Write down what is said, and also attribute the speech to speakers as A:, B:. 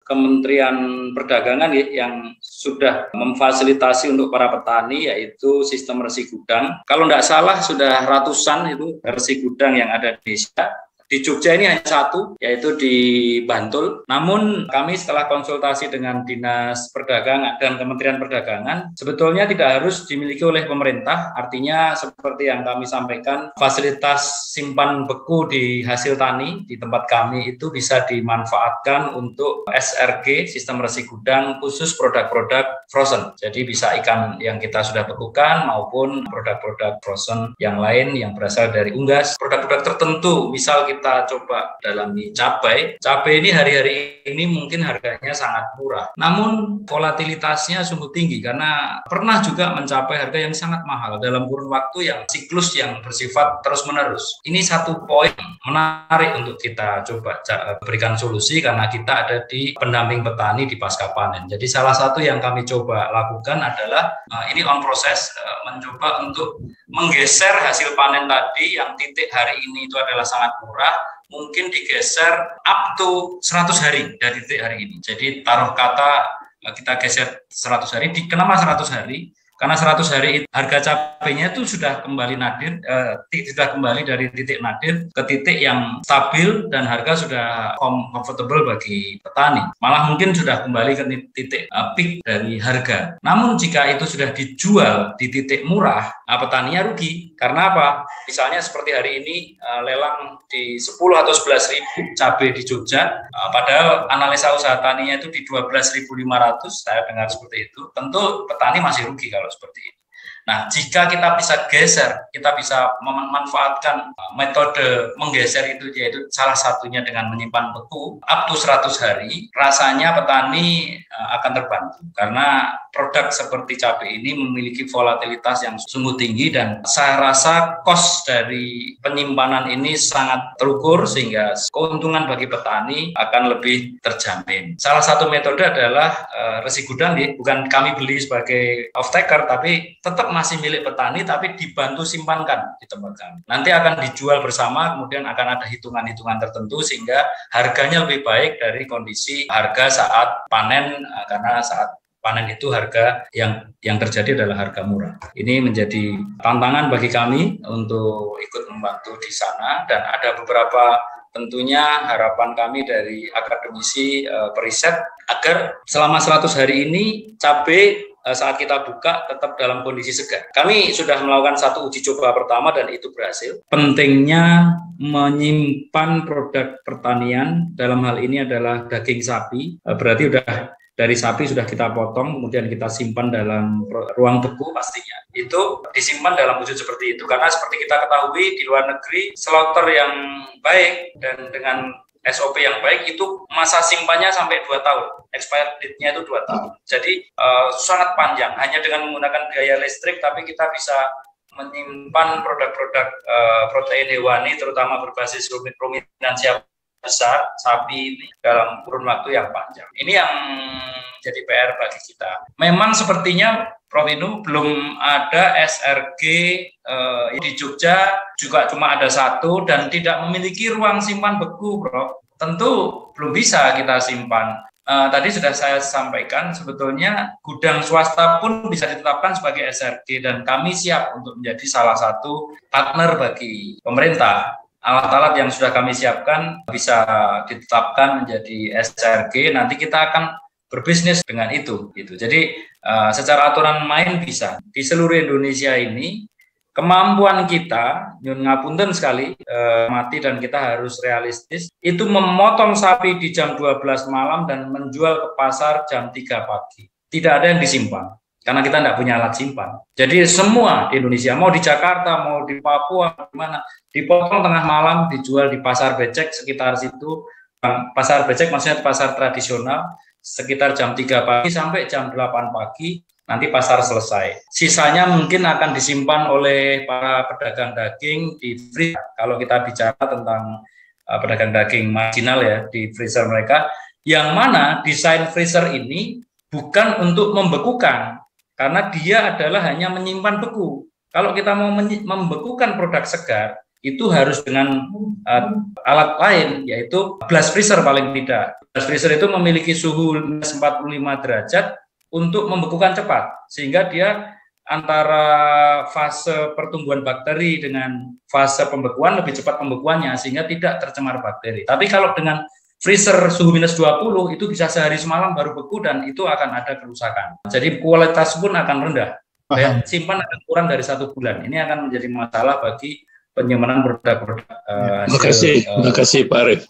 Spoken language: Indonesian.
A: Kementerian Perdagangan yang sudah memfasilitasi untuk para petani, yaitu sistem resi gudang. Kalau tidak salah sudah ratusan itu resi gudang yang ada di Indonesia. Di Jogja ini hanya satu, yaitu di Bantul. Namun kami setelah konsultasi dengan Dinas Perdagangan dan Kementerian Perdagangan, sebetulnya tidak harus dimiliki oleh pemerintah. Artinya seperti yang kami sampaikan, fasilitas simpan beku di hasil tani di tempat kami itu bisa dimanfaatkan untuk SRG, sistem resi gudang, khusus produk-produk frozen. Jadi bisa ikan yang kita sudah bekukan maupun produk-produk frozen yang lain yang berasal dari unggas. Produk-produk tertentu, misal kita coba dalami cabai. Cabai ini hari-hari ini mungkin harganya sangat murah, namun volatilitasnya sungguh tinggi karena pernah juga mencapai harga yang sangat mahal dalam kurun waktu yang siklus yang bersifat terus-menerus. Ini satu poin menarik untuk kita coba berikan solusi karena kita ada di pendamping petani di pasca panen. Jadi salah satu yang kami coba lakukan adalah ini on proses, mencoba untuk menggeser hasil panen tadi yang titik hari ini itu adalah sangat murah, mungkin digeser up to 100 hari dari titik hari ini. Jadi taruh kata kita geser 100 hari, kenapa 100 hari? Karena 100 hari itu harga cabainya itu sudah kembali nadir, sudah kembali dari titik nadir ke titik yang stabil dan harga sudah comfortable bagi petani. Malah mungkin sudah kembali ke titik peak dari harga. Namun jika itu sudah dijual di titik murah, petaninya rugi. Karena apa? Misalnya seperti hari ini lelang di 10 atau 11 ribu cabai di Jogja, padahal analisa usaha taninya itu di 12.500, saya dengar seperti itu. Tentu petani masih rugi kalau seperti ini. Nah, jika kita bisa geser, kita bisa memanfaatkan metode menggeser itu, yaitu salah satunya dengan menyimpan beku up to 100 hari, rasanya petani akan terbantu. Karena produk seperti cabai ini memiliki volatilitas yang sungguh tinggi dan saya rasa cost dari penyimpanan ini sangat terukur sehingga keuntungan bagi petani akan lebih terjamin. Salah satu metode adalah resi gudang, bukan kami beli sebagai off-taker, tapi tetap masih milik petani tapi dibantu simpankan di tempat kami. Nanti akan dijual bersama, kemudian akan ada hitungan-hitungan tertentu sehingga harganya lebih baik dari kondisi harga saat panen, karena saat panen itu harga yang terjadi adalah harga murah. Ini menjadi tantangan bagi kami untuk ikut membantu di sana dan ada beberapa tentunya harapan kami dari akademisi periset agar selama 100 hari ini cabai saat kita buka tetap dalam kondisi segar. Kami sudah melakukan satu uji coba pertama dan itu berhasil. Pentingnya menyimpan produk pertanian dalam hal ini adalah daging sapi. Berarti udah dari sapi sudah kita potong, kemudian kita simpan dalam ruang beku pastinya. Itu disimpan dalam wujud seperti itu. Karena seperti kita ketahui di luar negeri, slaughter yang baik dan dengan SOP yang baik itu masa simpannya sampai 2 tahun. Expired date-nya itu 2 tahun. Jadi sangat panjang. Hanya dengan menggunakan biaya listrik, tapi kita bisa menyimpan produk-produk protein hewani, terutama berbasis ruminansia besar, sapi ini dalam kurun waktu yang panjang. Ini yang jadi PR bagi kita. Memang sepertinya Prof. Inu belum ada SRG di Jogja, juga cuma ada satu dan tidak memiliki ruang simpan beku, Prof. Tentu belum bisa kita simpan. Tadi sudah saya sampaikan, sebetulnya gudang swasta pun bisa ditetapkan sebagai SRG dan kami siap untuk menjadi salah satu partner bagi pemerintah. Alat-alat yang sudah kami siapkan bisa ditetapkan menjadi SRG, nanti kita akan berbisnis dengan itu. Gitu. Jadi secara aturan main bisa. Di seluruh Indonesia ini, kemampuan kita, nyun ngapunten sekali, mati dan kita harus realistis, itu memotong sapi di jam 12 malam dan menjual ke pasar jam 3 pagi. Tidak ada yang disimpan. Karena kita tidak punya alat simpan. Jadi semua di Indonesia, mau di Jakarta, mau di Papua, di mana, dipotong tengah malam, dijual di pasar becek sekitar situ. Pasar becek maksudnya pasar tradisional, sekitar jam 3 pagi sampai jam 8 pagi, nanti pasar selesai. Sisanya mungkin akan disimpan oleh para pedagang daging di freezer. Kalau kita bicara tentang pedagang daging marginal ya, di freezer mereka, yang mana desain freezer ini bukan untuk membekukan, karena dia adalah hanya menyimpan beku. Kalau kita mau membekukan produk segar, itu harus dengan alat lain, yaitu blast freezer paling tidak. Blast freezer itu memiliki suhu minus 45 derajat untuk membekukan cepat, sehingga dia antara fase pertumbuhan bakteri dengan fase pembekuan lebih cepat pembekuannya, sehingga tidak tercemar bakteri. Tapi kalau dengan freezer suhu minus 20 itu bisa sehari semalam baru beku dan itu akan ada kerusakan. Jadi kualitas pun akan rendah. Dan simpan akan kurang dari 1 bulan. Ini akan menjadi masalah bagi penyimpanan produk-produk.
B: Terima kasih Pak Arief.